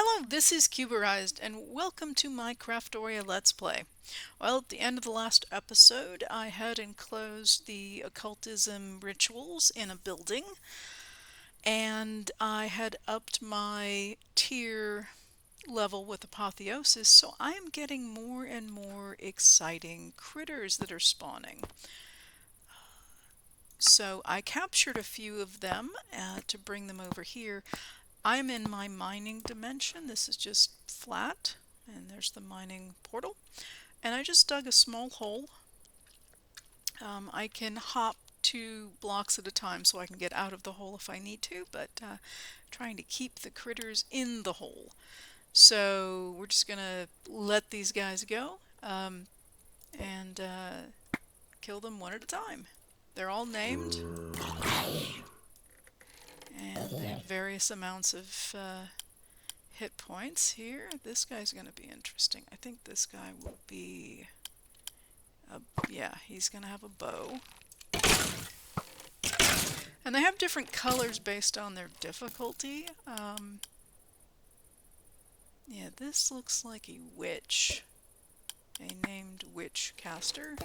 Hello, this is Cuberized, and welcome to my Craftoria Let's Play. Well, at the end of the last episode, I had enclosed the occultism rituals in a building, and I had upped my tier level with apotheosis, so I am getting more and more exciting critters that are spawning. So I captured a few of them to bring them over here. I'm in my mining dimension. This is just flat, and there's the mining portal. And I just dug a small hole. I can hop 2 blocks at a time so I can get out of the hole if I need to, but trying to keep the critters in the hole. So we're just gonna let these guys go and kill them one at a time. They're all named, and they have various amounts of hit points here. This guy's going to be interesting. I think this guy will be yeah, he's going to have a bow. And they have different colors based on their difficulty. Yeah, this looks like a witch. A named witch caster.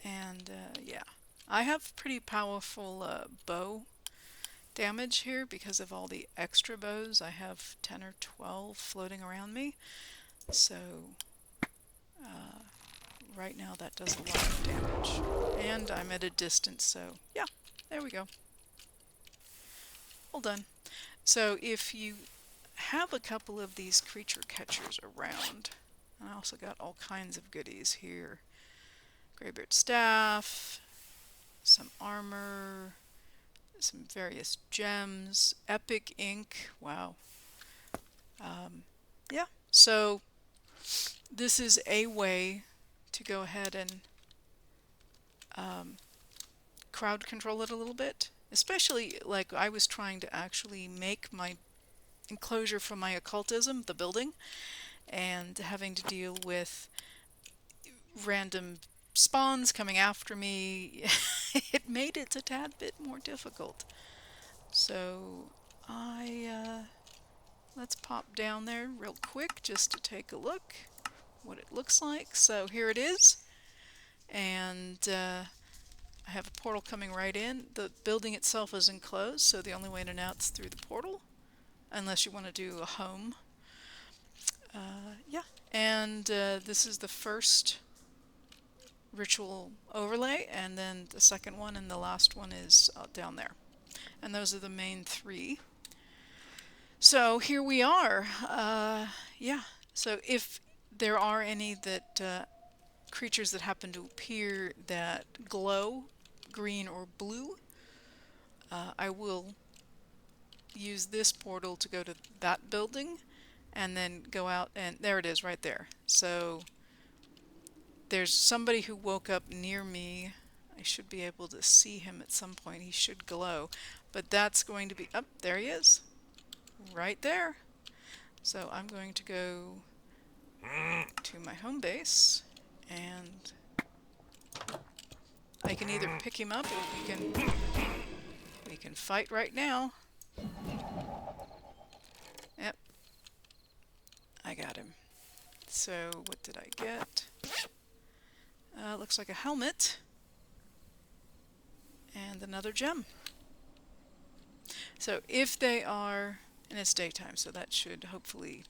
And yeah, I have pretty powerful bow damage here because of all the extra bows. I have 10 or 12 floating around me. So right now that does a lot of damage. And I'm at a distance, so yeah, there we go. All done. So if you have a couple of these creature catchers around, I also got all kinds of goodies here. Greybeard staff, some armor, some various gems, epic ink, wow. Yeah, so this is a way to go ahead and crowd control it a little bit. Especially, like, I was trying to actually make my enclosure for my occultism, the building, and having to deal with random spawns coming after me. It made it a tad bit more difficult. So let's pop down there real quick just to take a look what it looks like. So here it is, and I have a portal coming right in. The building itself is enclosed, so the only way in and out is through the portal, unless you want to do a home. Yeah, and this is the first ritual overlay, and then the second one and the last one is down there. And those are the main 3. So here we are. Yeah, so if there are any that creatures that happen to appear that glow green or blue, I will use this portal to go to that building and then go out, and there it is right there. So there's somebody who woke up near me. I should be able to see him at some point. He should glow, but that's going to be up there. He is right there. So I'm going to go to my home base, and I can either pick him up or we can fight right now. Yep, I got him. So what did I get? Looks like a helmet and another gem. So if they are, and it's daytime, so that should hopefully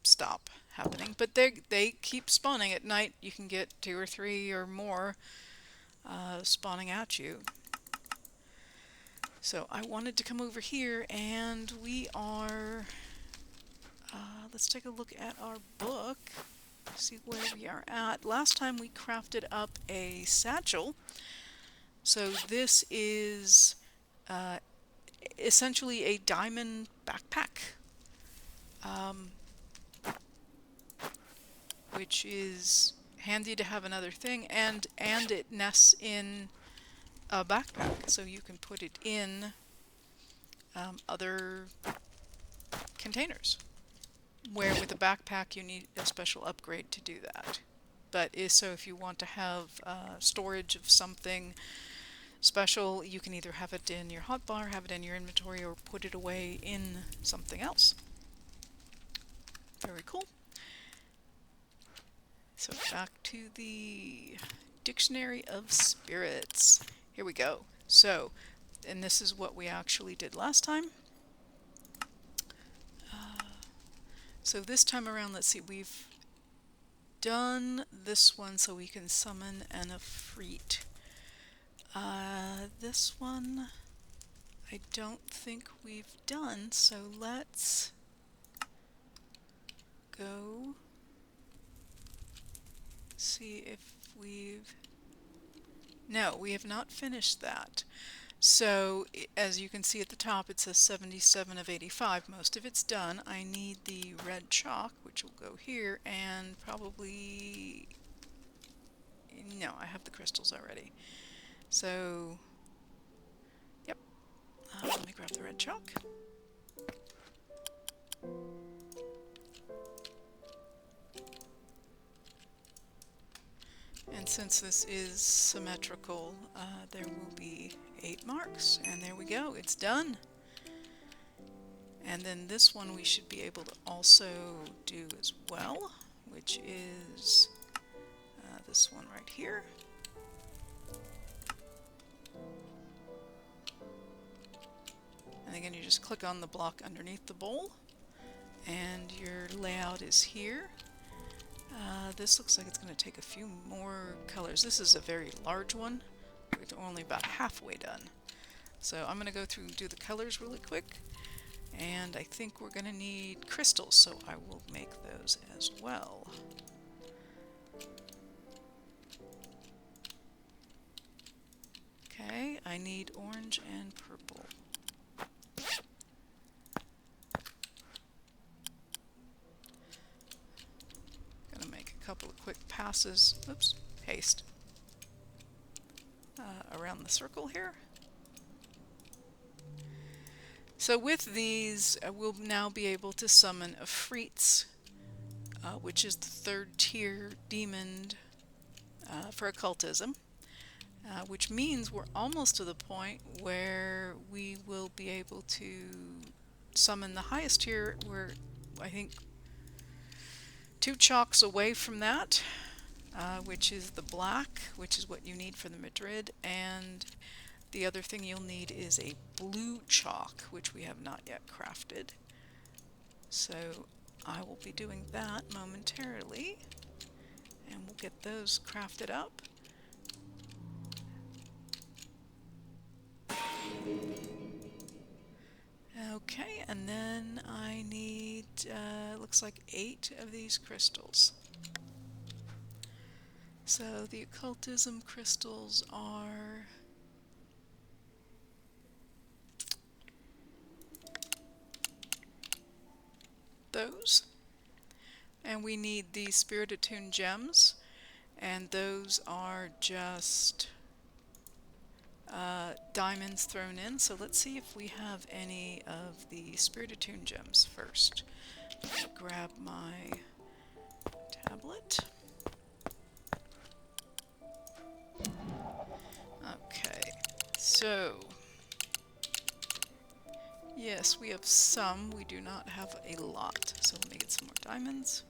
stop happening. But they keep spawning at night. You can get 2 or 3 or more spawning at you. So I wanted to come over here, and we are, let's take a look at our book, see where we are at. Last time we crafted up a satchel. So this is essentially a diamond backpack, which is handy to have another thing, and it nests in a backpack, so you can put it in other containers, where with a backpack you need a special upgrade to do that. but so if you want to have storage of something special, you can either have it in your hotbar, have it in your inventory, or put it away in something else. Very cool. So back to the Dictionary of Spirits. Here we go. So, and this is what we actually did last time. So this time around, let's see, we've done this one so we can summon an Ifrit. This one I don't think we've done, so let's go see if we've... No, we have not finished that. So as you can see at the top, it says 77 of 85. Most of it's done. I need the red chalk, which will go here, and probably... No, I have the crystals already. So, yep. Let me grab the red chalk. And since this is symmetrical, there will be 8 marks, and there we go, it's done. And then this one we should be able to also do as well, which is this one right here. And again, you just click on the block underneath the bowl, and your layout is here. This looks like it's going to take a few more colors. This is a very large one. We're only about halfway done. So I'm going to go through and do the colors really quick. And I think we're going to need crystals, so I will make those as well. Okay, I need orange and purple. Couple of quick passes, oops, haste, around the circle here. So with these, we'll now be able to summon Ifrits, which is the 3rd tier demon for occultism, which means we're almost to the point where we will be able to summon the highest tier. We're, I think, 2 chalks away from that, which is the black, which is what you need for the Madrid, and the other thing you'll need is a blue chalk, which we have not yet crafted. So I will be doing that momentarily, and we'll get those crafted up. Okay, and then I need, looks like 8 of these crystals. So the occultism crystals are those. And we need the spirit attuned gems, and those are just diamonds thrown in. So let's see if we have any of the spirit attuned gems first. I'll grab my tablet. Okay, so yes, we have some. We do not have a lot. So let me get some more diamonds.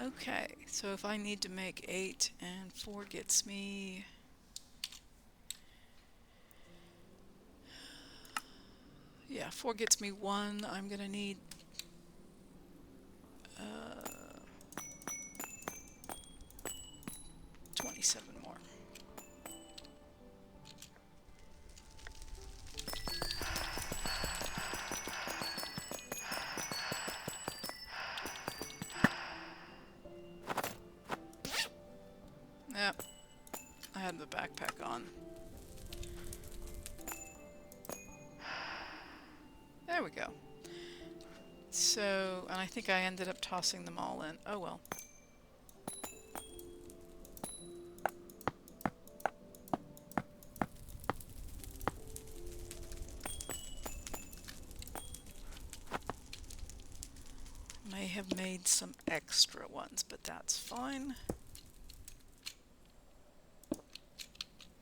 Okay, so if I need to make 8 and 4 gets me... Yeah, 4 gets me 1. I'm going to need 27 more. Yep, I had the backpack on. There we go. So, and I think I ended up tossing them all in. Oh well. May have made need some extra ones, but that's fine.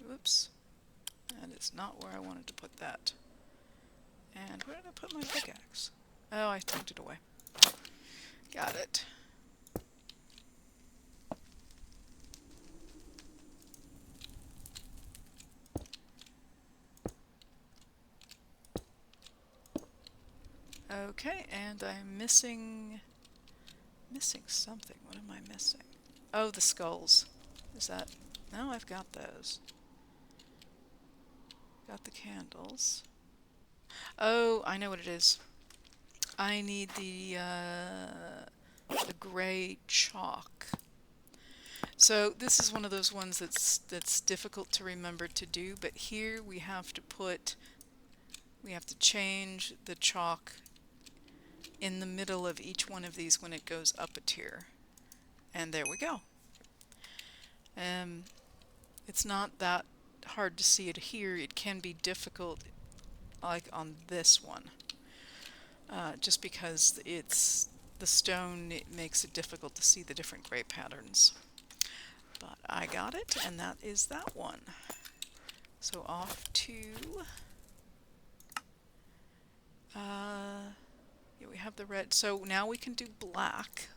Whoops. That is not where I wanted to put that. And where did I put my pickaxe? Oh, I tucked it away. Got it. Okay, and I'm missing something. What am I missing? Oh, the skulls. Is that... No, I've got those. Got the candles. Oh, I know what it is. I need the gray chalk. So this is one of those ones that's difficult to remember to do, but here we have to change the chalk in the middle of each one of these when it goes up a tier. And there we go. It's not that hard to see it here. It can be difficult, like on this one, just because it's the stone, it makes it difficult to see the different gray patterns. But I got it, and that is that one. So off to... yeah, we have the red. So now we can do black.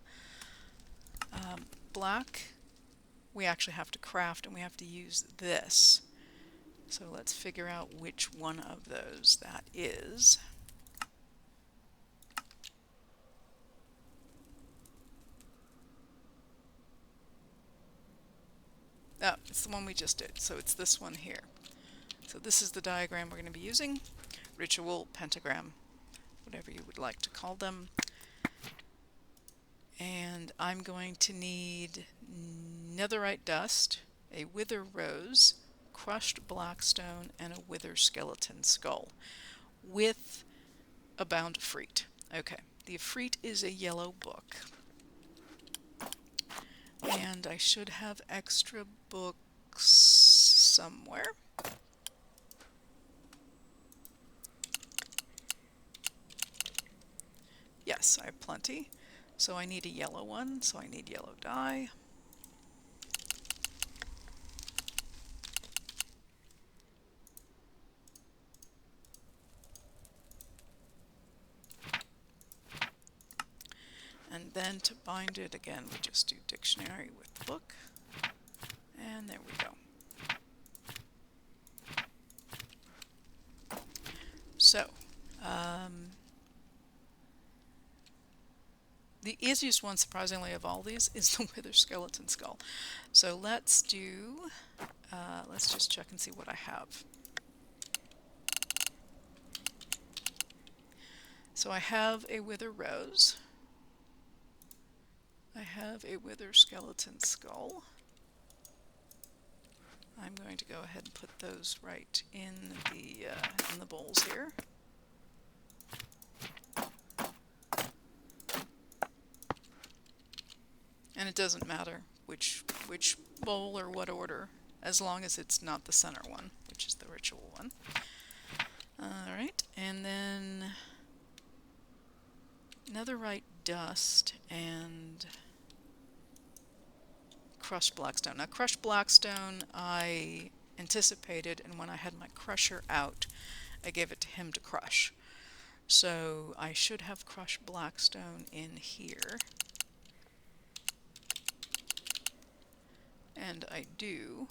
Black, we actually have to craft, and we have to use this. So let's figure out which one of those that is. Oh, it's the one we just did. So it's this one here. So this is the diagram we're going to be using. Ritual, pentagram, whatever you would like to call them. And I'm going to need netherite dust, a wither rose, crushed blackstone, and a wither skeleton skull with a bound efreet. Okay, the efreet is a yellow book. And I should have extra books somewhere. Yes, I have plenty. So I need a yellow one, so I need yellow dye. And then to bind it again, we just do dictionary with the book. And there we go. So, the easiest one, surprisingly, of all these is the wither skeleton skull. So let's do, let's just check and see what I have. So I have a wither rose. I have a wither skeleton skull. I'm going to go ahead and put those right in the bowls here. And it doesn't matter which bowl or what order, as long as it's not the center one, which is the ritual one. Alright, and then netherite dust and crushed blackstone. Now crushed blackstone I anticipated, and when I had my crusher out, I gave it to him to crush. So I should have crushed blackstone in here. And I do.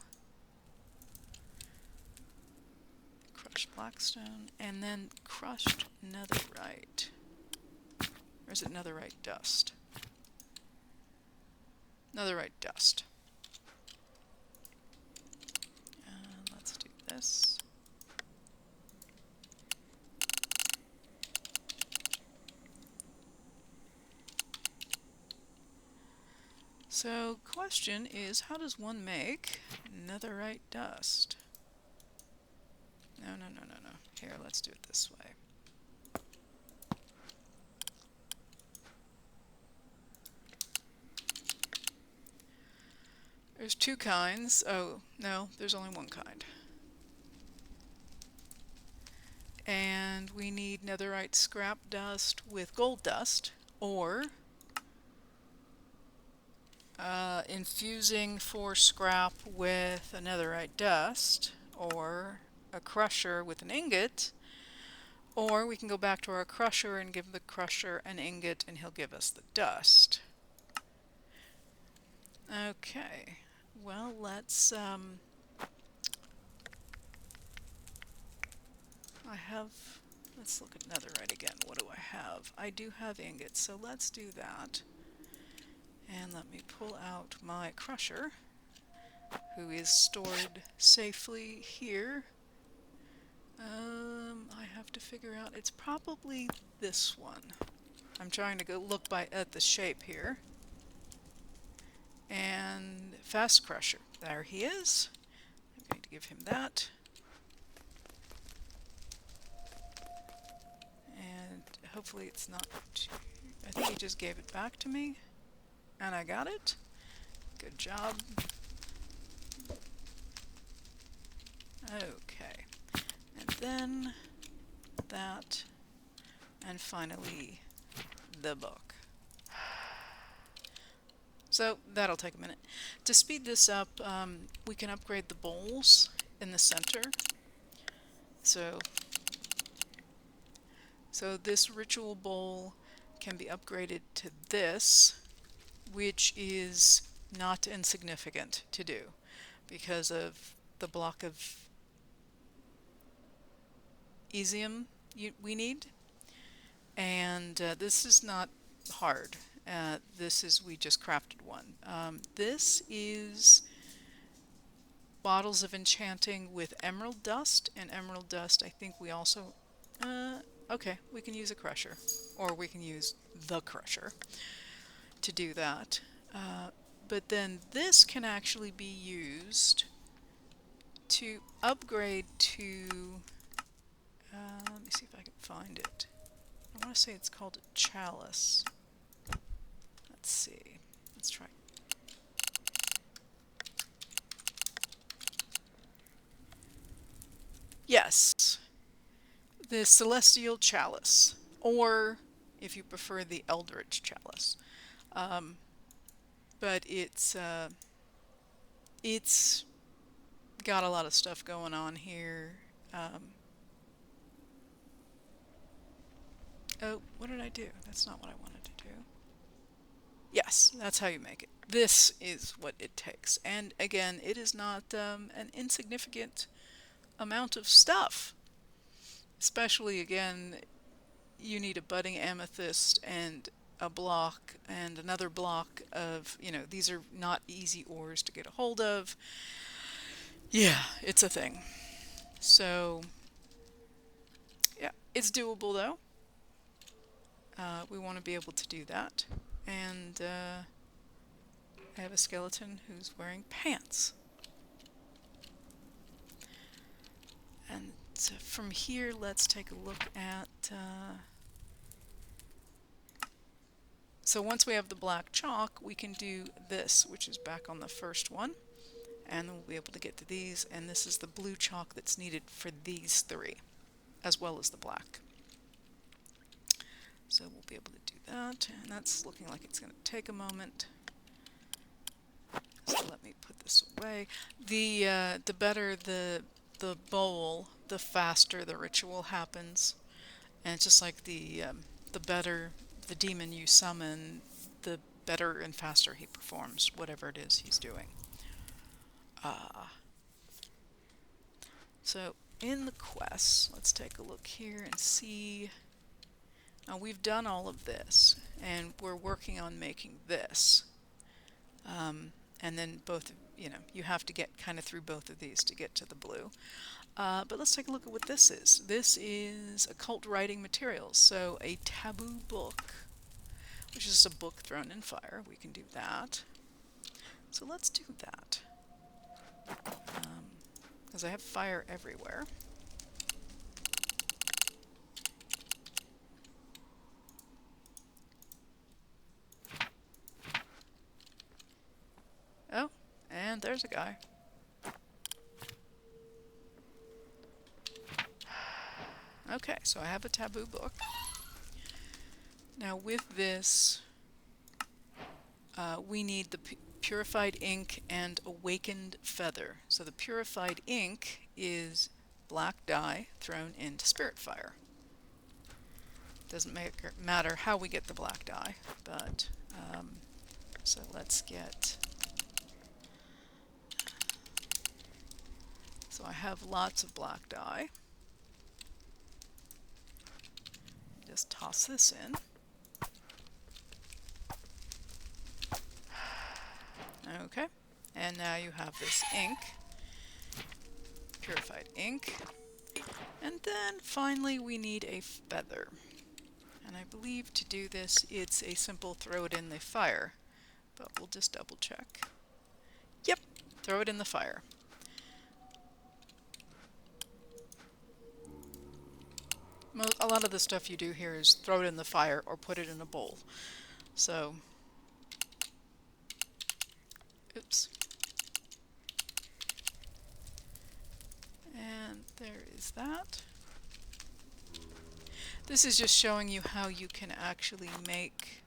Crushed blackstone, and then crushed netherite. Or is it netherite dust? Netherite dust. Let's do this. So, question is, how does one make netherite dust? No. Here, let's do it this way. There's two kinds. Oh, no, there's only one kind. And we need netherite scrap dust with gold dust, or Infusing for scrap with a netherite dust, or a crusher with an ingot, or we can go back to our crusher and give the crusher an ingot and he'll give us the dust. Okay, well let's let's look at netherite again. What do I have? I do have ingots, so let's do that. And let me pull out my crusher, who is stored safely here. I have to figure out, it's probably this one. I'm trying to go look at the shape here. And fast crusher, there he is. I'm going to give him that. And hopefully it's not too, I think he just gave it back to me. And I got it. Good job. Okay. And then that. And finally, the book. So that'll take a minute. To speed this up, we can upgrade the bowls in the center. So this ritual bowl can be upgraded to this, which is not insignificant to do because of the block of Easium we need. And this is not hard. We just crafted one. This is bottles of enchanting with emerald dust, and emerald dust I think we also, okay, we can use a crusher, or we can use the crusher to do that. But then this can actually be used to upgrade to, let me see if I can find it. I want to say it's called a chalice. Let's see. Let's try. Yes, the Celestial Chalice, or if you prefer the Eldritch Chalice. But it's got a lot of stuff going on here. Oh, what did I do? That's not what I wanted to do. Yes, that's how you make it. This is what it takes. And again, it is not an insignificant amount of stuff. Especially, again, you need a budding amethyst and a block and another block of, these are not easy ores to get a hold of. Yeah, it's a thing. So, yeah, it's doable though. We want to be able to do that. And I have a skeleton who's wearing pants. And so from here, let's take a look at... so once we have the black chalk, we can do this, which is back on the first one. And then we'll be able to get to these. And this is the blue chalk that's needed for these three, as well as the black. So we'll be able to do that. And that's looking like it's going to take a moment. So let me put this away. The better the bowl, the faster the ritual happens. And it's just like the better the demon you summon, the better and faster he performs whatever it is he's doing. So in the quests, let's take a look here and see. Now we've done all of this, and we're working on making this. And then both, you have to get kind of through both of these to get to the blue. But let's take a look at what this is. This is occult writing materials, so a taboo book, which is a book thrown in fire. We can do that. So let's do that. Because I have fire everywhere. Oh, and there's a guy. Okay, so I have a taboo book. Now with this, we need purified ink and awakened feather. So the purified ink is black dye thrown into spirit fire. Doesn't matter how we get the black dye, but so let's get. So I have lots of black dye. Just toss this in. Okay, and now you have this ink, purified ink, and then finally we need a feather. And I believe to do this it's a simple throw it in the fire, but we'll just double check. Yep, throw it in the fire. A lot of the stuff you do here is throw it in the fire or put it in a bowl. So, oops. And there is that. This is just showing you how you can actually make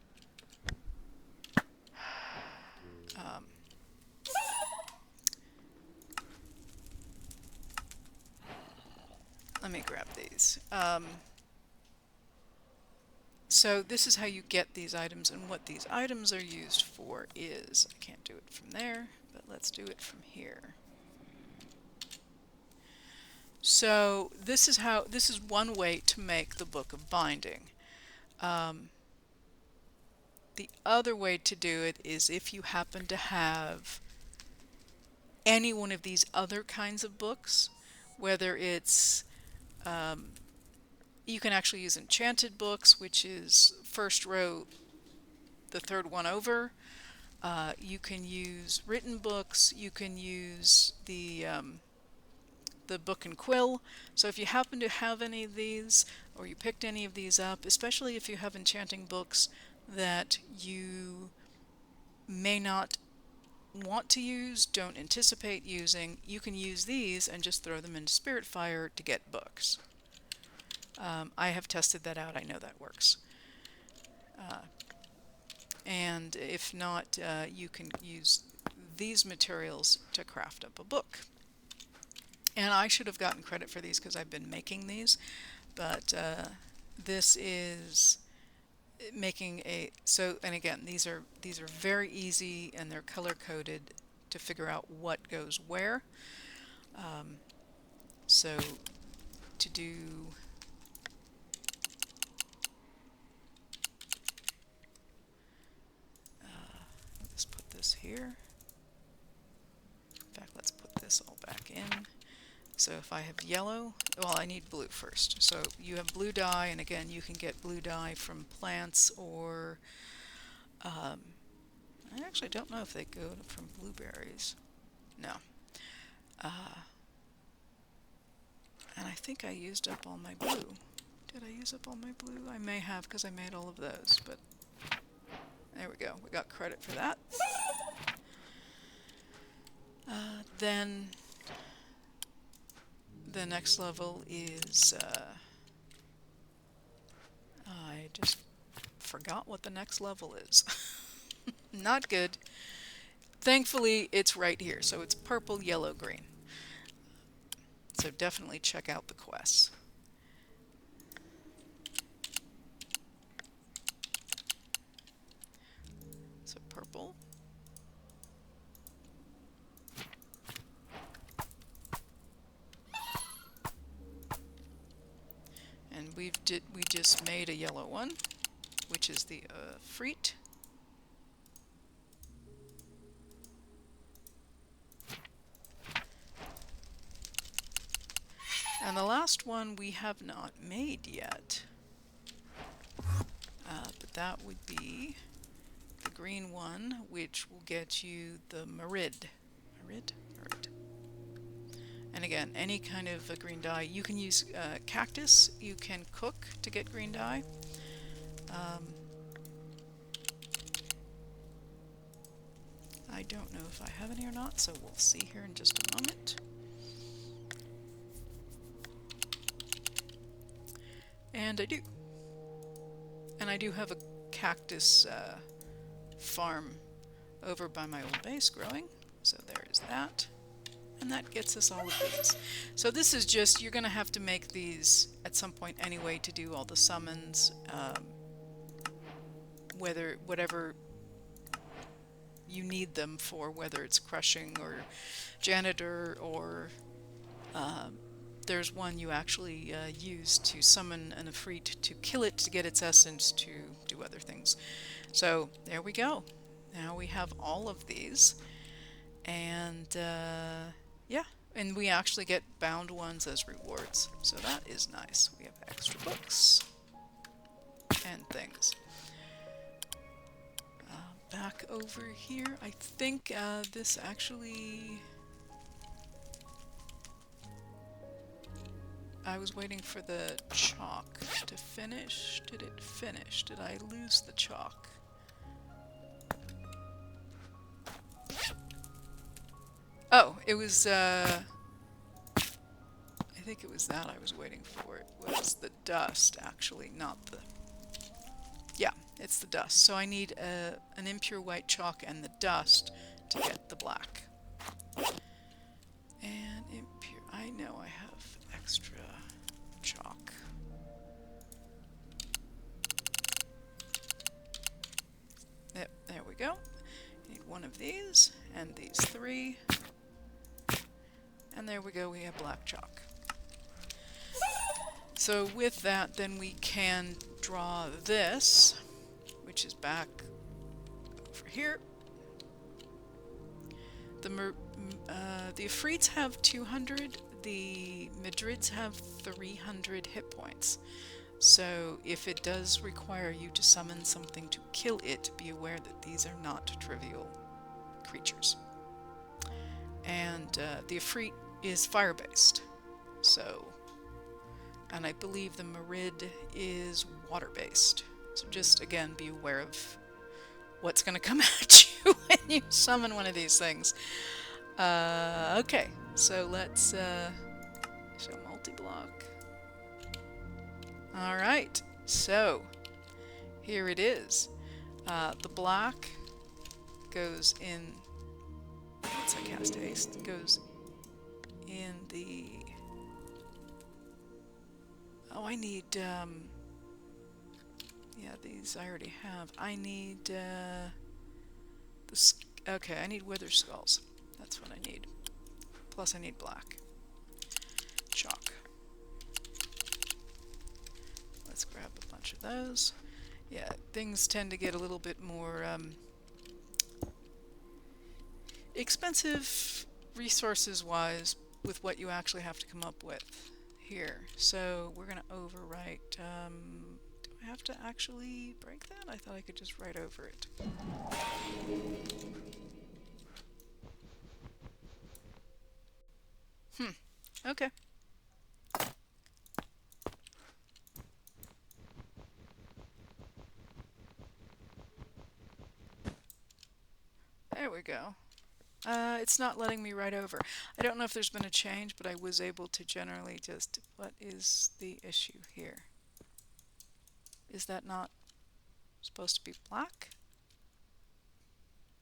let me grab these. So this is how you get these items, and what these items are used for is, I can't do it from there, but let's do it from here. So this is one way to make the Book of Binding. The other way to do it is if you happen to have any one of these other kinds of books, whether it's you can actually use enchanted books, which is first row, the third one over. You can use written books. You can use the book and quill. So if you happen to have any of these, or you picked any of these up, especially if you have enchanting books that you may not want to use, don't anticipate using, you can use these and just throw them into Spirit Fire to get books. I have tested that out. I know that works. And if not, you can use these materials to craft up a book. And I should have gotten credit for these because I've been making these, but this is making a, so, and again, these are very easy, and they're color coded to figure out what goes where. So to do let's put this here. In fact, let's put this all back in. So if I have yellow, well, I need blue first. So you have blue dye, and again, you can get blue dye from plants, or I actually don't know if they go from blueberries. No. And I think I used up all my blue. Did I use up all my blue? I may have, because I made all of those, but there we go. We got credit for that. Then the next level is, I just forgot what the next level is. Not good. Thankfully, it's right here. So it's purple, yellow, green. So definitely check out the quests. So purple. And we just made a yellow one, which is the Freet. And the last one we have not made yet, but that would be the green one, which will get you the Marid. Marid? And again, any kind of a green dye. You can use cactus. You can cook to get green dye. I don't know if I have any or not, so we'll see here in just a moment. And I do. And I do have a cactus farm over by my old base growing. So there is that. And that gets us all of these. So this is just, you're going to have to make these at some point anyway to do all the summons, whatever you need them for, whether it's crushing or janitor, or there's one you actually use to summon an Ifrit to kill it to get its essence to do other things. So there we go. Now we have all of these, and yeah, and we actually get bound ones as rewards, so that is nice. We have extra books and things. Back over here, I think this actually... I was waiting for the chalk to finish. Did it finish? Did I lose the chalk? Oh, it was, I think it was that I was waiting for. It was the dust, actually, not the... Yeah, it's the dust. So I need an impure white chalk and the dust to get the black. And impure... I know I have extra chalk. Yep, there we go. Need one of these, and these three. And there we go, we have black chalk. So with that, then we can draw this, which is back over here. The Ifrits have 200, the Madrids have 300 hit points. So if it does require you to summon something to kill it, be aware that these are not trivial creatures. And the Ifrit is fire-based, so, and I believe the Marid is water-based. So just, again, be aware of what's going to come at you when you summon one of these things. Okay, so let's show multi-block. Alright, so here it is. The black goes in, once I cast haste, goes in the... Oh, I need, yeah, these I already have. I need, okay, I need wither skulls. That's what I need. Plus I need black. Chalk. Let's grab a bunch of those. Yeah, things tend to get a little bit more, expensive resources-wise with what you actually have to come up with here. So we're going to overwrite. Do I have to actually break that? I thought I could just write over it. Okay. There we go. It's not letting me write over. I don't know if there's been a change, but I was able to generally just... What is the issue here? Is that not supposed to be black?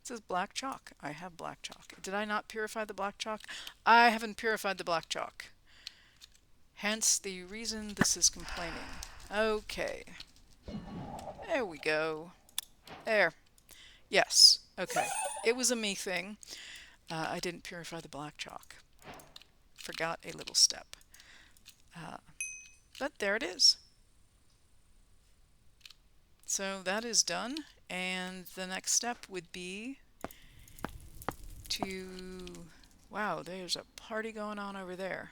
It says black chalk. I have black chalk. Did I not purify the black chalk? I haven't purified the black chalk. Hence the reason this is complaining. Okay. There we go. There. Yes. Okay. It was a me thing. I didn't purify the black chalk. Forgot a little step. But there it is. So that is done, and the next step would be to... Wow, there's a party going on over there.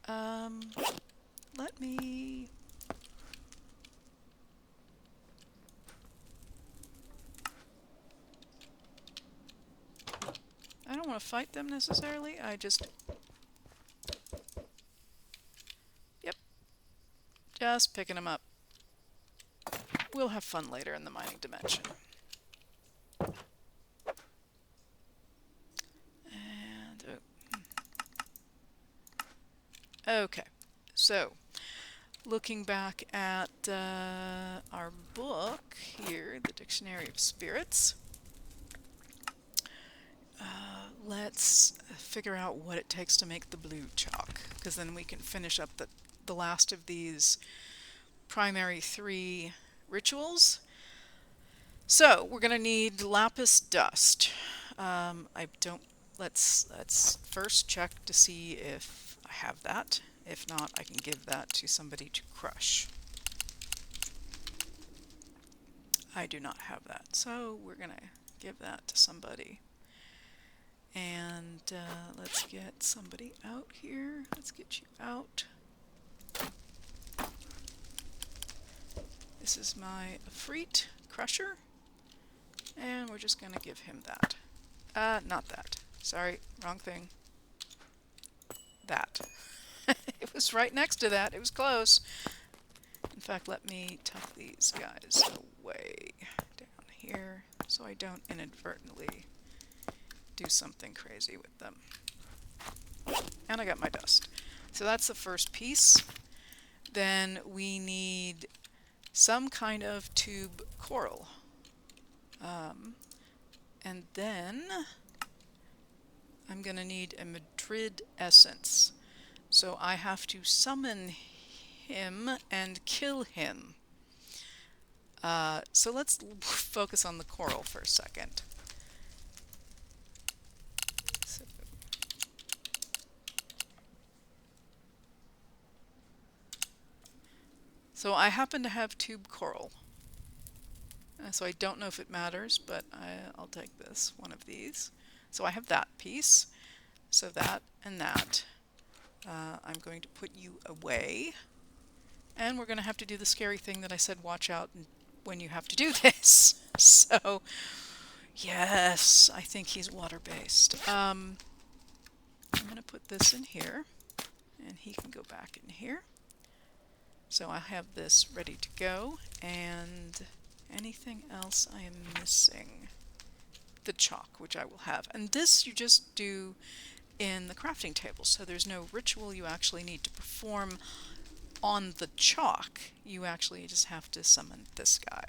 Let me... I don't want to fight them necessarily, I just... Yep. Just picking them up. We'll have fun later in the mining dimension. And... Okay, so... Looking back at our book here, the Dictionary of Spirits, let's figure out what it takes to make the blue chalk, because then we can finish up the last of these primary 3 rituals. So we're going to need lapis dust. I don't. Let's first check to see if I have that. If not, I can give that to somebody to crush. I do not have that, so we're going to give that to somebody. And let's get somebody out here. Let's get you out. This is my Efreet crusher, and we're just going to give him that. Not that. Sorry, wrong thing. That. It was right next to that. It was close. In fact, let me tuck these guys away down here so I don't inadvertently do something crazy with them. And I got my dust. So that's the first piece. Then we need some kind of tube coral. And then I'm going to need a Madrid essence. So I have to summon him and kill him. So let's focus on the coral for a second. So I happen to have tube coral. So I don't know if it matters, but I'll take this, one of these. So I have that piece. So that and that. I'm going to put you away. And we're going to have to do the scary thing that I said, watch out when you have to do this. So, yes, I think he's water-based. I'm going to put this in here, and he can go back in here. So I have this ready to go, and anything else I am missing? The chalk, which I will have. And this you just do in the crafting table, so there's no ritual you actually need to perform on the chalk. You actually just have to summon this guy.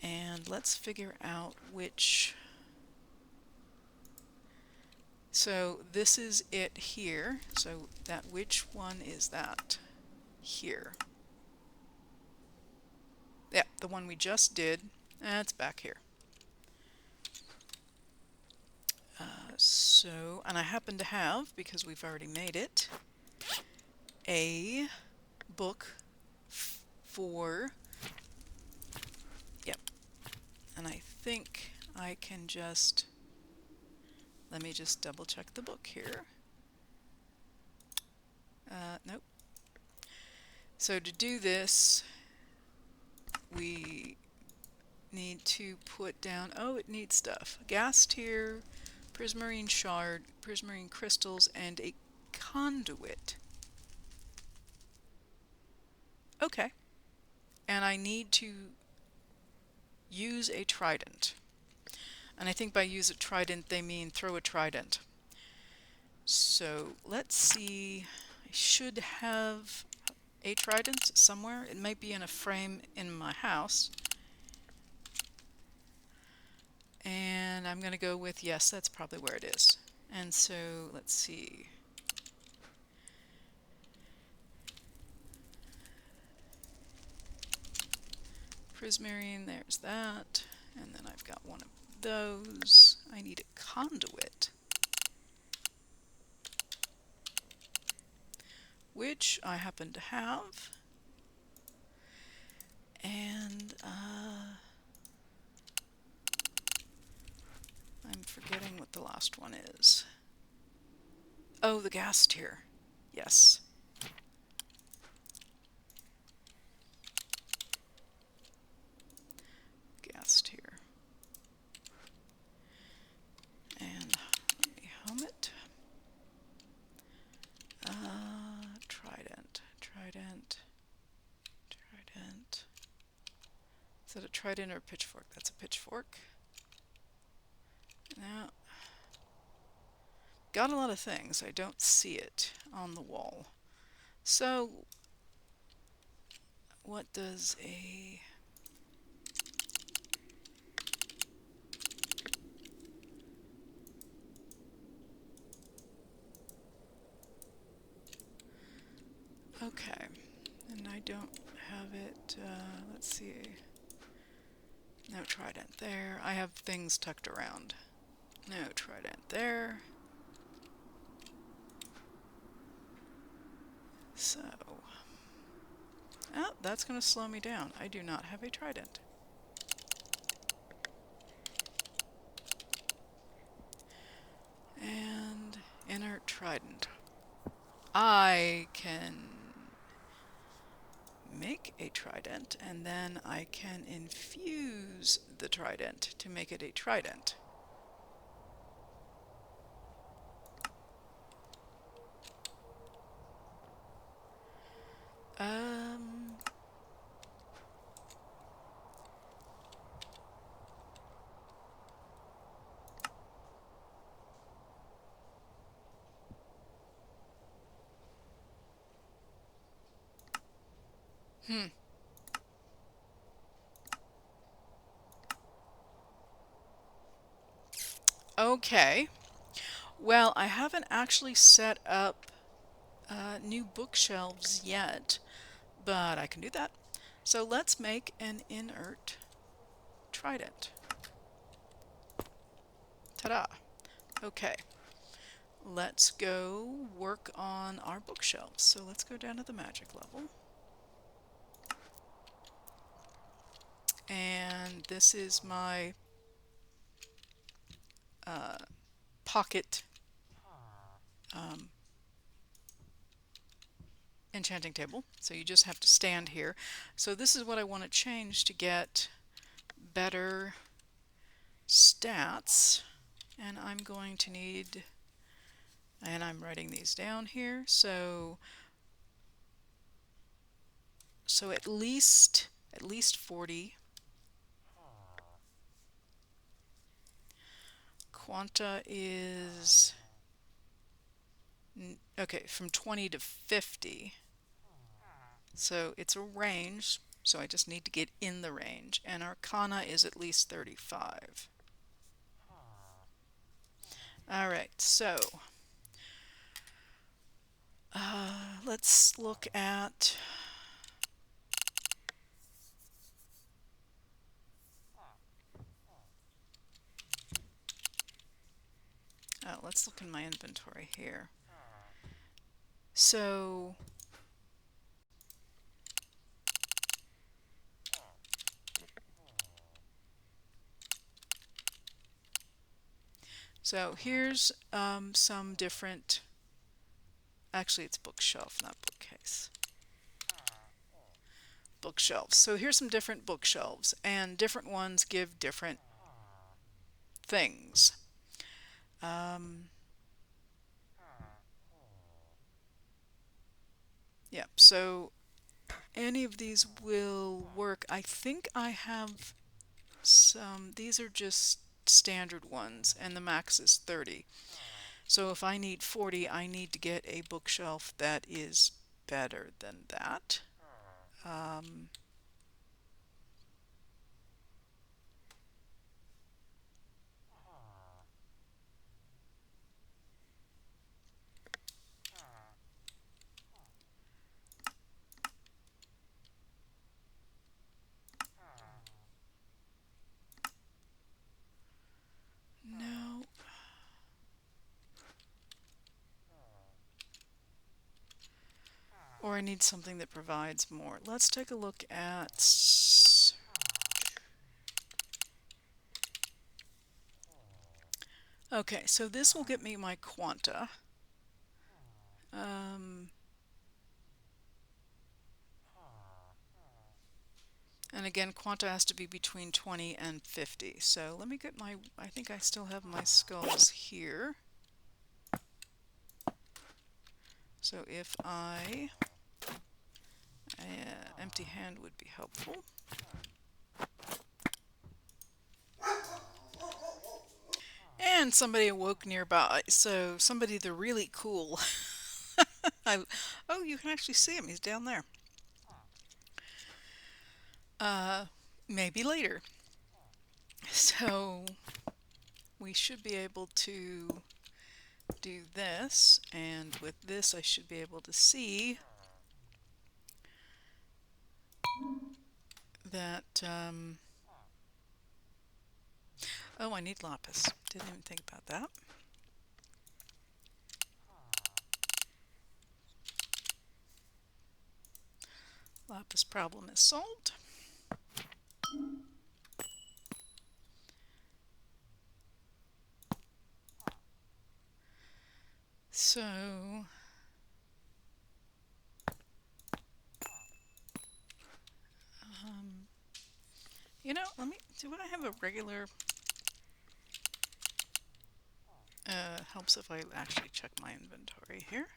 And let's figure out which... So this is it here. So that which one is that? Here. Yeah, the one we just did. That's back here. So, and I happen to have, because we've already made it, a book for, yep, and I think I can just, let me just double check the book here. Nope. So to do this, we need to put down, oh, it needs stuff. Gas tier, prismarine shard, prismarine crystals, and a conduit. Okay. And I need to use a trident. And I think by use a trident, they mean throw a trident. So let's see. I should have a trident somewhere. It might be in a frame in my house. And I'm going to go with, yes, that's probably where it is. And so, let's see. Prismarine, there's that. And then I've got one of those. I need a conduit, which I happen to have. And I'm forgetting what the last one is. Oh, the gas tier. Yes. Gas tier. And let me home it. Trident. Trident. Trident. Is that a trident or a pitchfork? That's a pitchfork. Now, got a lot of things. I don't see it on the wall. So, what does a... don't have it. Let's see. No trident there. I have things tucked around. No trident there. So, oh, that's going to slow me down. I do not have a trident. And inert trident. I can make a trident, and then I can infuse the trident to make it a trident. Okay. Well, I haven't actually set up new bookshelves yet, but I can do that. So let's make an inert trident. Ta-da! Okay, let's go work on our bookshelves. So let's go down to the magic level. And this is my pocket enchanting table. So you just have to stand here. So this is what I want to change to get better stats. And I'm going to need, and I'm writing these down here. So at least 40. Quanta is okay, from 20 to 50. So it's a range, so I just need to get in the range. And Arcana is at least 35. Alright, so let's look at let's look in my inventory here. So here's some different, actually it's bookshelf, not bookcase. Bookshelves. So here's some different bookshelves, and different ones give different things. Yeah, so any of these will work. I think I have some, these are just standard ones, and the max is 30. So if I need 40, I need to get a bookshelf that is better than that. No. Or I need something that provides more. Let's take a look at... Okay, so this will get me my quanta. And again, quanta has to be between 20 and 50. So let me get my, I think I still have my skulls here. So if I, empty hand would be helpful. And somebody awoke nearby, so somebody they're really cool. Oh, you can actually see him, he's down there. Maybe later. So we should be able to do this, and with this I should be able to see that, oh, I need lapis. Didn't even think about that. Lapis problem is solved. So, you know, do I have a regular, helps if I actually check my inventory here.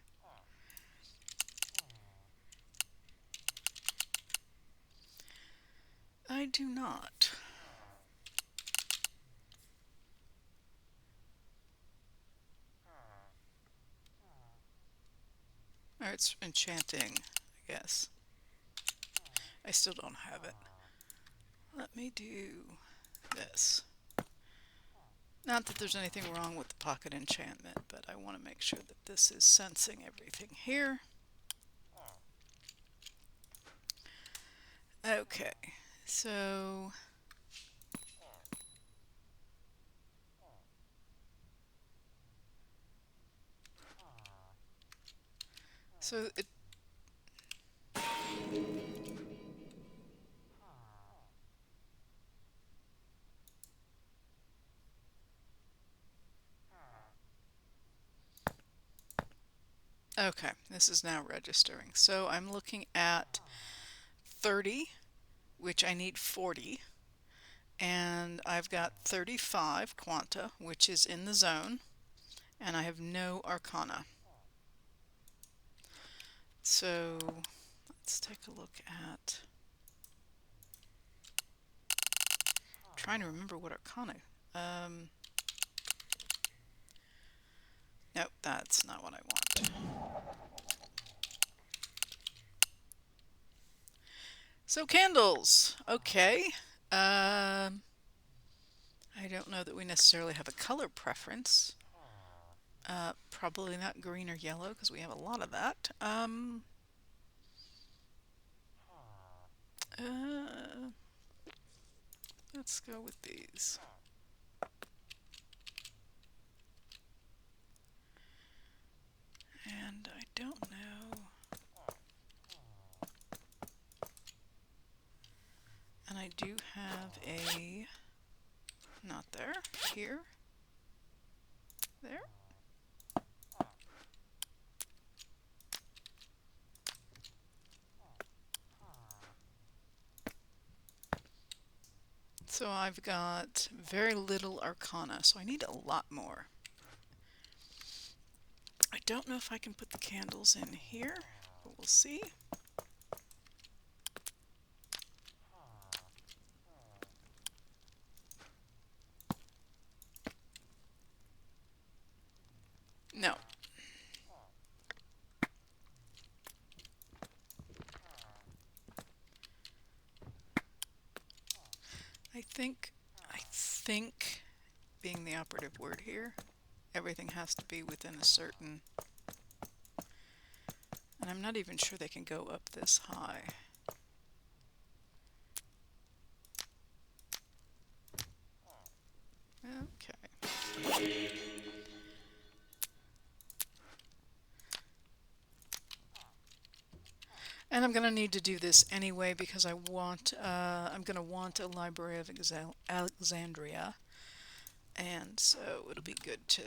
I do not. Or it's enchanting, I guess. I still don't have it. Let me do this. Not that there's anything wrong with the pocket enchantment, but I want to make sure that this is sensing everything here. Okay, so it okay, this is now registering. So I'm looking at 30, which I need 40, and I've got 35 quanta, which is in the zone, and I have no arcana. So let's take a look at, I'm trying to remember what arcana. Nope, that's not what I want. So candles, okay. I don't know that we necessarily have a color preference. Probably not green or yellow because we have a lot of that. Let's go with these. And I don't know. And I do have a, not there, here, there. So I've got very little arcana, so I need a lot more. I don't know if I can put the candles in here, but we'll see. No. I think being the operative word here, everything has to be within a certain, and I'm not even sure they can go up this high. Okay. And I'm going to need to do this anyway because I'm going to want a Library of Alexandria. And so it'll be good to,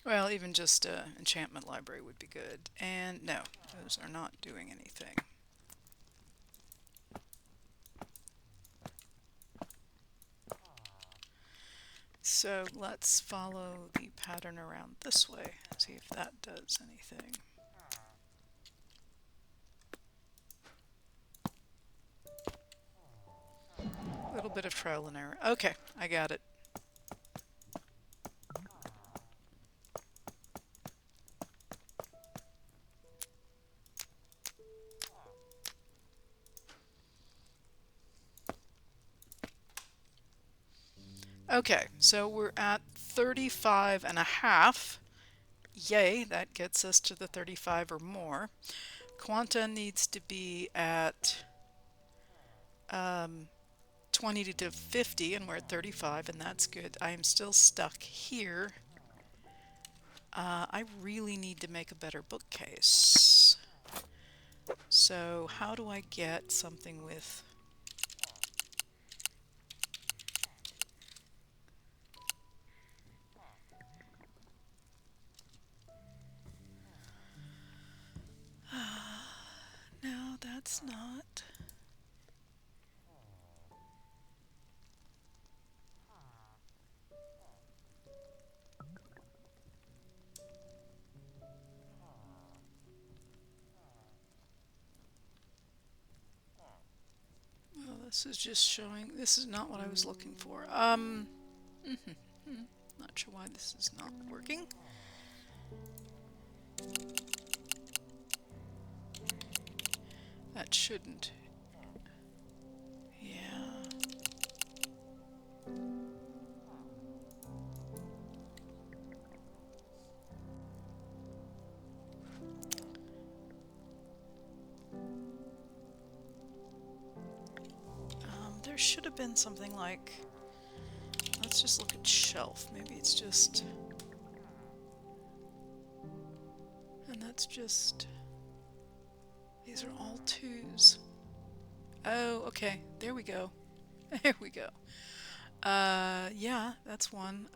well, even just Enchantment Library would be good. And no, those are not doing anything. So let's follow the pattern around this way, see if that does anything. A little bit of trial and error. Okay, I got it. Okay, so we're at 35 and a half. Yay, that gets us to the 35 or more. Quanta needs to be at 20 to 50, and we're at 35, and that's good. I am still stuck here. I really need to make a better bookcase. So how do I get something with... No, that's not... Well, this is just showing... This is not what I was looking for. Not sure why this is not working. That shouldn't. Yeah. There should have been something like... Let's just look at shelf. Maybe it's just... And that's just... These are all 2s. Oh, okay. There we go. There we go. Yeah, that's one.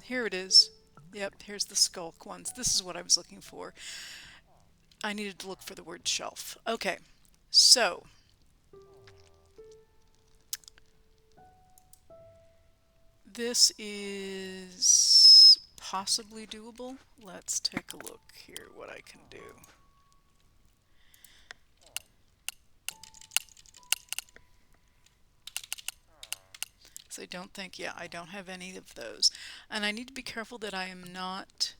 Here it is. Yep, here's the skulk ones. This is what I was looking for. I needed to look for the word shelf. Okay, so... This is possibly doable. Let's take a look here what I can do. So I don't think, yeah, I don't have any of those. And I need to be careful that I am not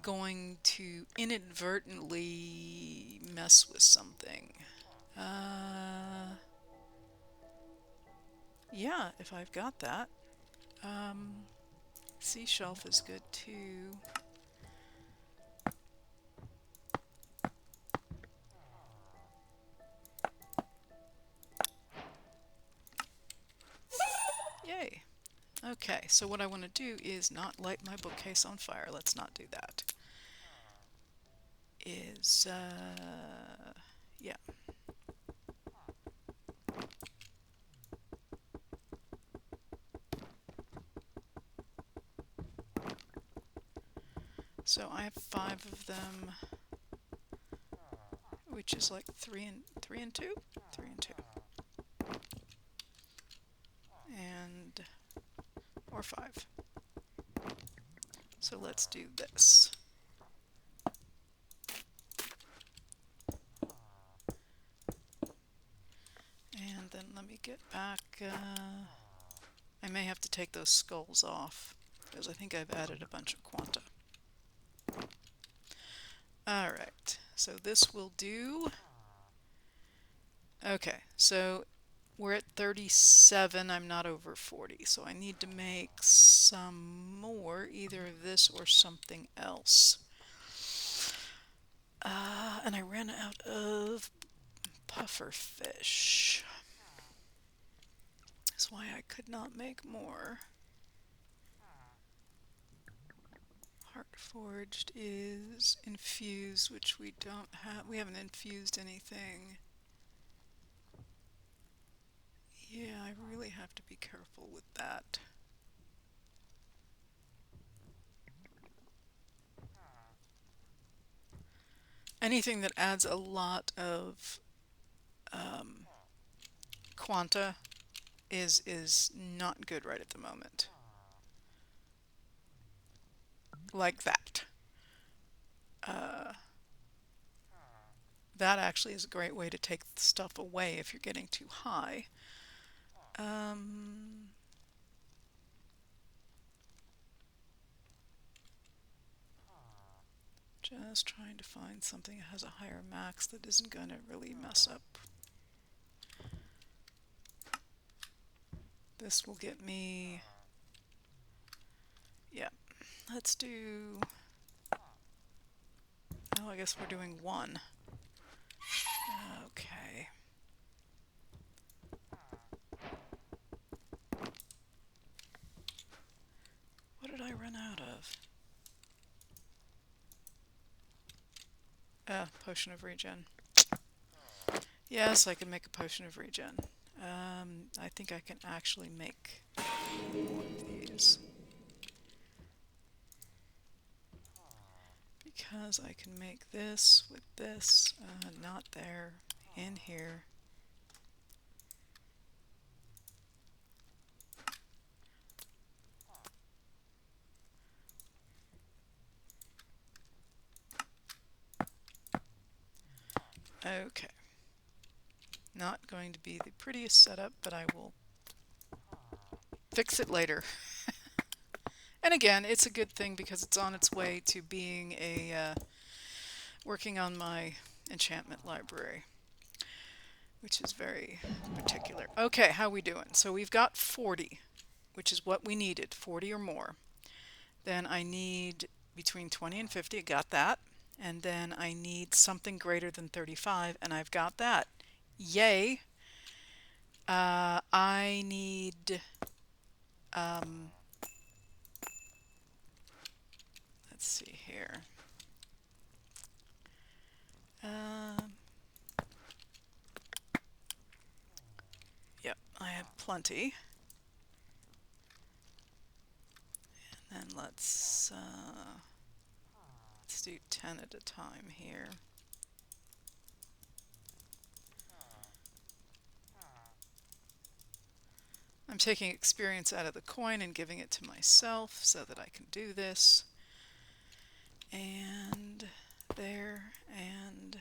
going to inadvertently mess with something. Yeah, if I've got that. Sea shelf is good too. Yay. Okay, so what I want to do is not light my bookcase on fire. Let's not do that. Yeah. So I have 5 of them, which is like 3 and 2? 3 and 2. And, or 5. So let's do this. And then let me get back, I may have to take those skulls off, because I think I've added a bunch of quanta. Alright, so this will do. Okay, so we're at 37, I'm not over 40, so I need to make some more, either of this or something else. And I ran out of puffer fish. That's why I could not make more. Heart forged is infused, which we don't have. We haven't infused anything. Yeah, I really have to be careful with that. Anything that adds a lot of quanta is not good right at the moment. Like that. That actually is a great way to take stuff away if you're getting too high. Just trying to find something that has a higher max that isn't going to really mess up. This will get me... Yeah, let's do... Oh, I guess we're doing 1. Okay. run out of? Potion of regen. Yes, I can make a potion of regen. I think I can actually make one of these. Because I can make this with this, not there, in here. Okay. Not going to be the prettiest setup, but I will fix it later. And again, it's a good thing because it's on its way to being a working on my enchantment library, which is very particular. Okay, how we doing? So we've got 40, which is what we needed, 40 or more. Then I need between 20 and 50, I got that. And then I need something greater than 35, and I've got that. Yay! I need, let's see here. Yep, I have plenty. And then let's do 10 at a time here. I'm taking experience out of the coin and giving it to myself so that I can do this. And there, and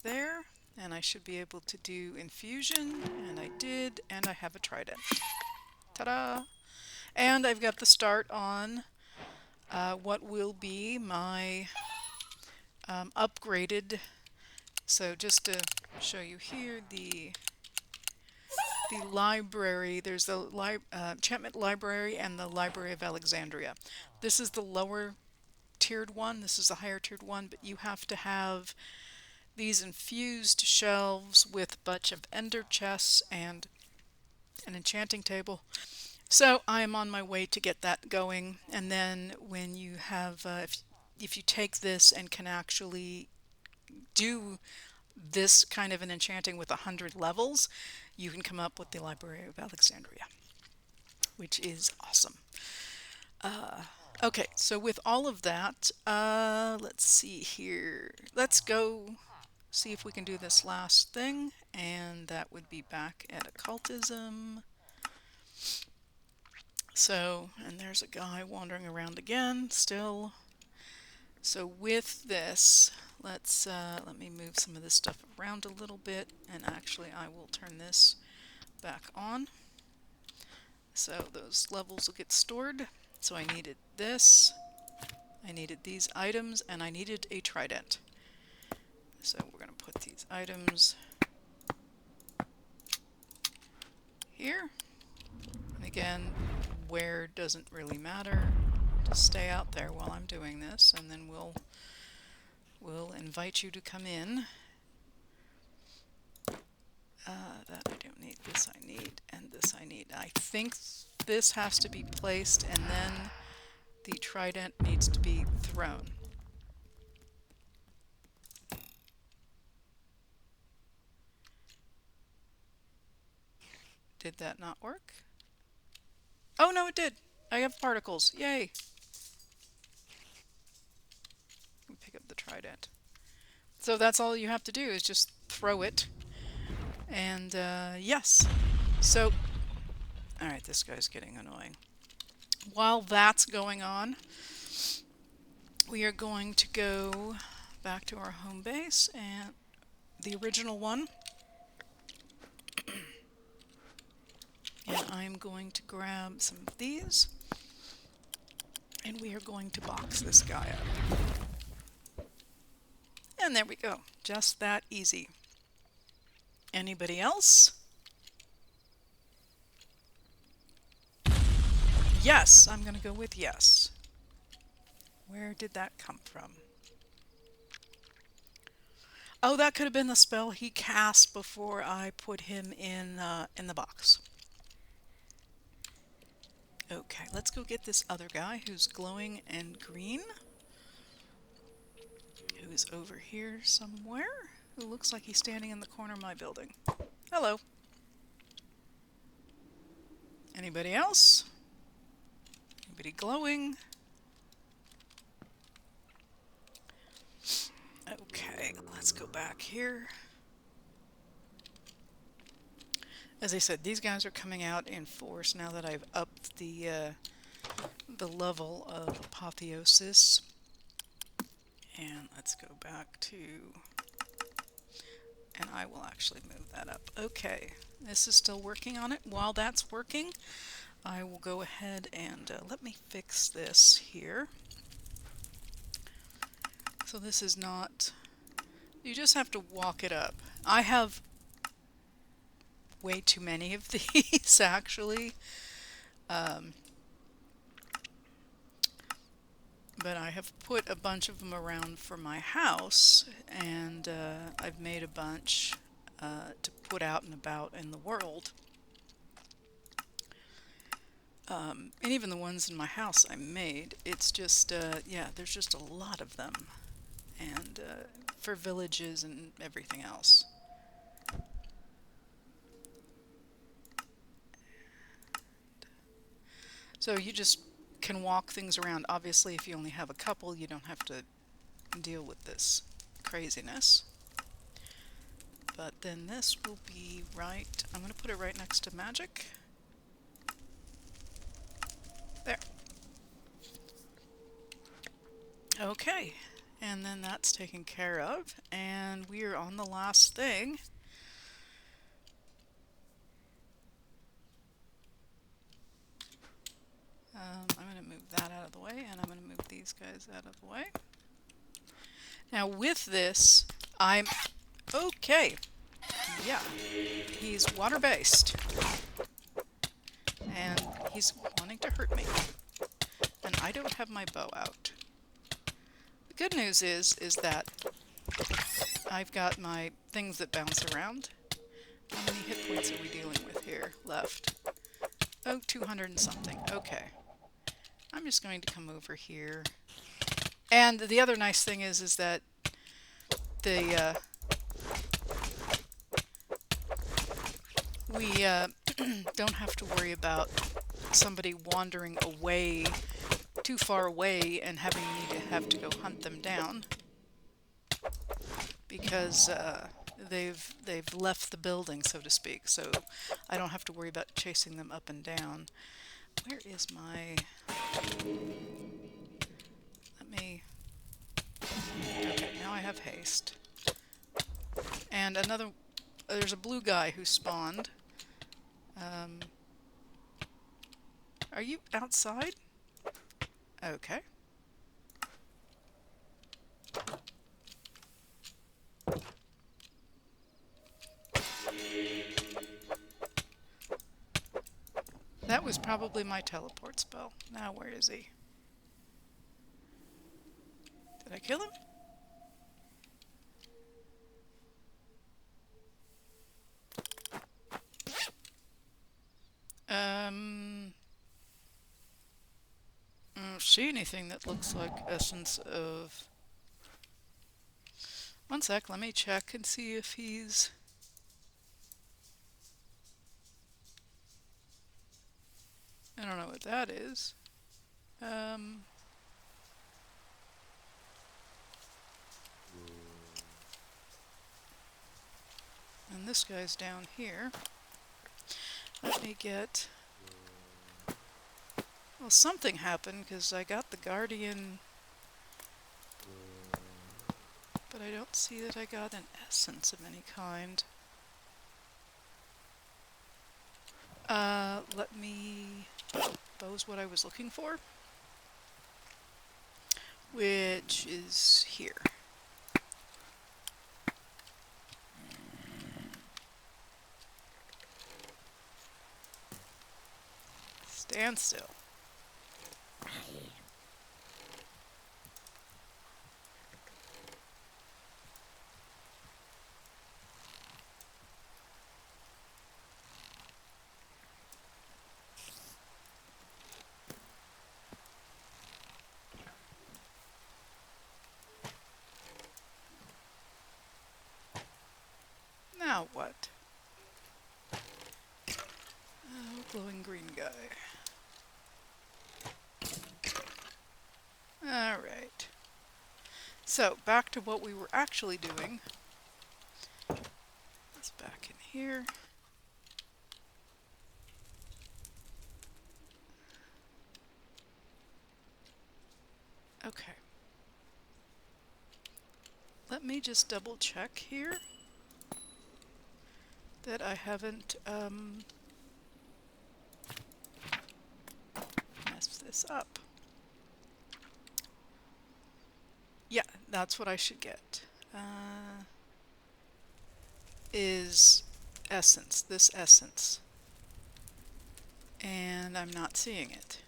there. And I should be able to do Infusion, and I did, and I have a Trident. Ta-da! And I've got the start on what will be my upgraded. So just to show you here, the library, there's the Enchantment Library and the Library of Alexandria. This is the lower tiered one, this is the higher tiered one, but you have to have these infused shelves with a bunch of ender chests and an enchanting table. So I am on my way to get that going, and then when you have, if you take this and can actually do this kind of an enchanting with 100 levels, you can come up with the Library of Alexandria, which is awesome. Okay, so with all of that, let's see here. Let's go see if we can do this last thing, and that would be back at occultism. So, and there's a guy wandering around again, still. So with this, let's let me move some of this stuff around a little bit, and actually I will turn this back on. So those levels will get stored. So I needed this, I needed these items, and I needed a trident. So we're going to put these items here. And again, where doesn't really matter. Just stay out there while I'm doing this, and then we'll invite you to come in. That I don't need, this I need, and this I need. I think this has to be placed, and then the trident needs to be thrown. Did that not work? Oh no, it did! I have particles. Yay! Pick up the trident. So that's all you have to do is just throw it. And yes. So, alright, this guy's getting annoying. While that's going on, we are going to go back to our home base and the original one. And I'm going to grab some of these, and we are going to box this guy up. And there we go. Just that easy. Anybody else? Yes, I'm going to go with yes. Where did that come from? Oh, that could have been the spell he cast before I put him in the box. Okay, let's go get this other guy who's glowing and green. Who's over here somewhere. Who looks like he's standing in the corner of my building. Hello. Anybody else? Anybody glowing? Okay, let's go back here. As I said, these guys are coming out in force now that I've upped the level of apotheosis. And let's go back to, and I will actually move that up. Okay, this is still working on it. While that's working, I will go ahead and let me fix this here. So this is not, you just have to walk it up. I have way too many of these actually. But I have put a bunch of them around for my house, and I've made a bunch to put out and about in the world. And even the ones in my house I made, it's just, yeah, there's just a lot of them. And for villages and everything else. So you just can walk things around. Obviously, if you only have a couple, you don't have to deal with this craziness. But then this will be right, I'm going to put it right next to magic. There. Okay, and then that's taken care of, and we are on the last thing. I'm going to move that out of the way, and I'm going to move these guys out of the way. Now with this, I'm... Okay. Yeah. He's water-based. And he's wanting to hurt me. And I don't have my bow out. The good news is that I've got my things that bounce around. How many hit points are we dealing with here left? Oh, 200 and something. Okay. I'm just going to come over here. And the other nice thing is that the we don't have to worry about somebody wandering away too far away and have to go hunt them down, because they've left the building, so to speak. So I don't have to worry about chasing them up and down. Where is my... Let me... Okay, now I have haste. And another... There's a blue guy who spawned. Are you outside? Okay. That was probably my teleport spell. Now where is he? Did I kill him? I don't see anything that looks like essence of... One sec, let me check and see if he's... I don't know what that is. And this guy's down here. Let me get... Well, something happened because I got the Guardian, but I don't see that I got an essence of any kind. Let me... Bow's what I was looking for, which is here. Stand still. Now what? Oh, glowing green guy. Alright. So, back to what we were actually doing. It's back in here. Okay. Let me just double check here that I haven't messed this up. Yeah, that's what I should get. Is essence, this essence. And I'm not seeing it.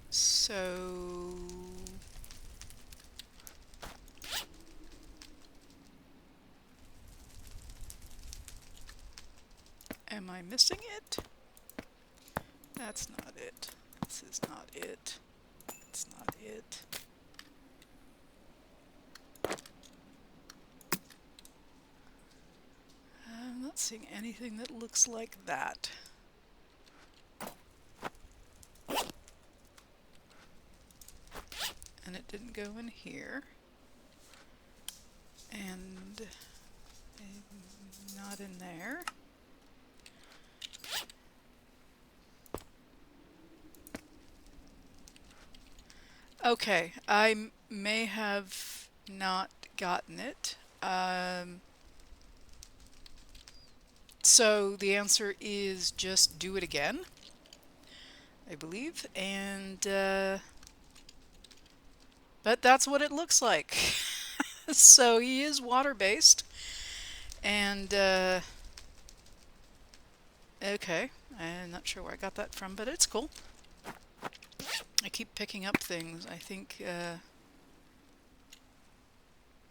So... am I missing it? That's not it. This is not it. That's not it. I'm not seeing anything that looks like that. And it didn't go in here. And not in there. Okay, I may have not gotten it. So the answer is just do it again, I believe, and but that's what it looks like. So he is water-based, and okay, I'm not sure where I got that from, but it's cool. I keep picking up things. I think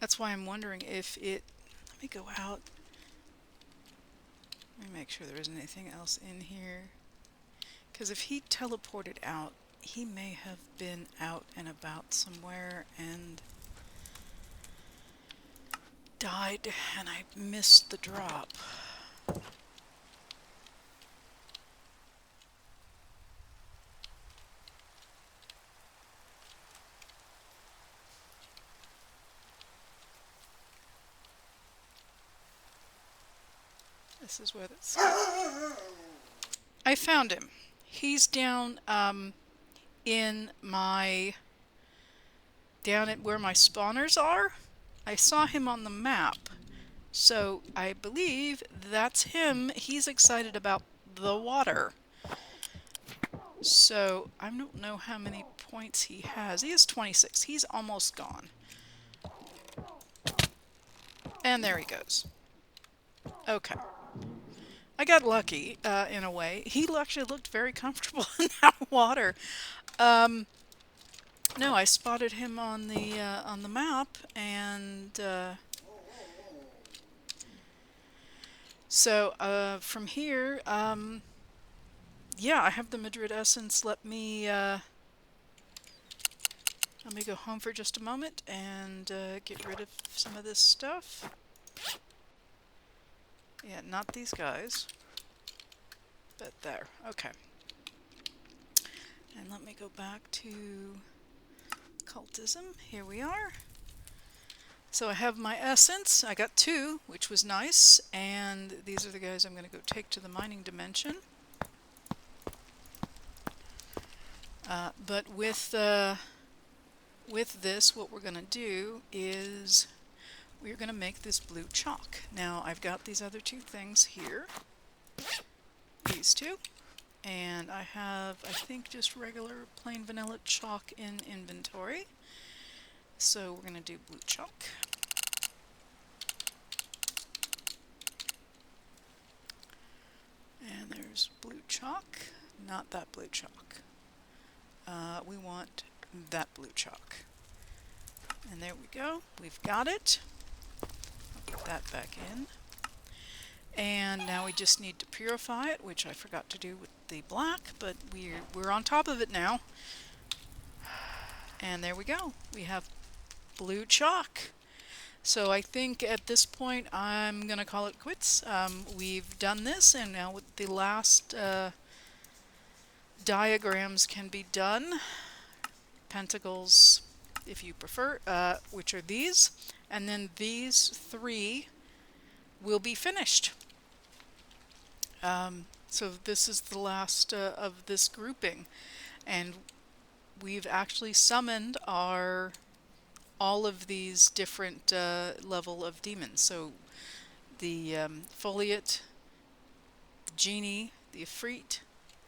that's why I'm wondering if it... Let me go out. Let me make sure there isn't anything else in here. Because if he teleported out, he may have been out and about somewhere and died, and I missed the drop. This is where that's... I found him. He's down in my... down at where my spawners are. I saw him on the map. So I believe that's him. He's excited about the water. So I don't know how many points he has. He has 26. He's almost gone. And there he goes. Okay. I got lucky, in a way. He actually looked very comfortable in that water. No, I spotted him on the map, and so from here, yeah, I have the Madrid essence. Let me go home for just a moment and get rid of some of this stuff. Yeah, not these guys, but there. Okay. And let me go back to cultism. Here we are. So I have my essence. I got 2, which was nice, and these are the guys I'm going to go take to the mining dimension. But with this, what we're going to do is we're going to make this blue chalk. Now, I've got these other 2 things here. These 2. And I have, I think, just regular plain vanilla chalk in inventory. So we're going to do blue chalk. And there's blue chalk. Not that blue chalk. We want that blue chalk. And there we go. We've got it. I'll put that back in. And now we just need to purify it, which I forgot to do with the black, but we're on top of it now. And there we go. We have blue chalk. So I think at this point I'm gonna call it quits. We've done this, and now with the last diagrams can be done. Pentacles, if you prefer, which are these, and then these three will be finished. So this is the last of this grouping, and we've actually summoned our all of these different level of demons. So the Foliate, the Genie, the Ifrit,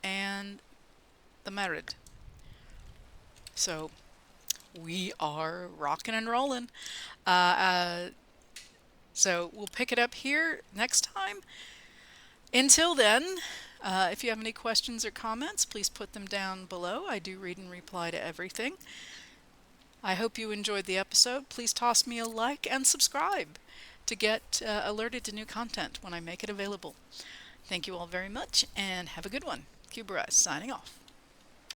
and the Merid. So we are rocking and rolling. So we'll pick it up here next time. Until then, if you have any questions or comments, please put them down below. I do read and reply to everything. I hope you enjoyed the episode. Please toss me a like and subscribe to get alerted to new content when I make it available. Thank you all very much, and have a good one. Cuberized signing off.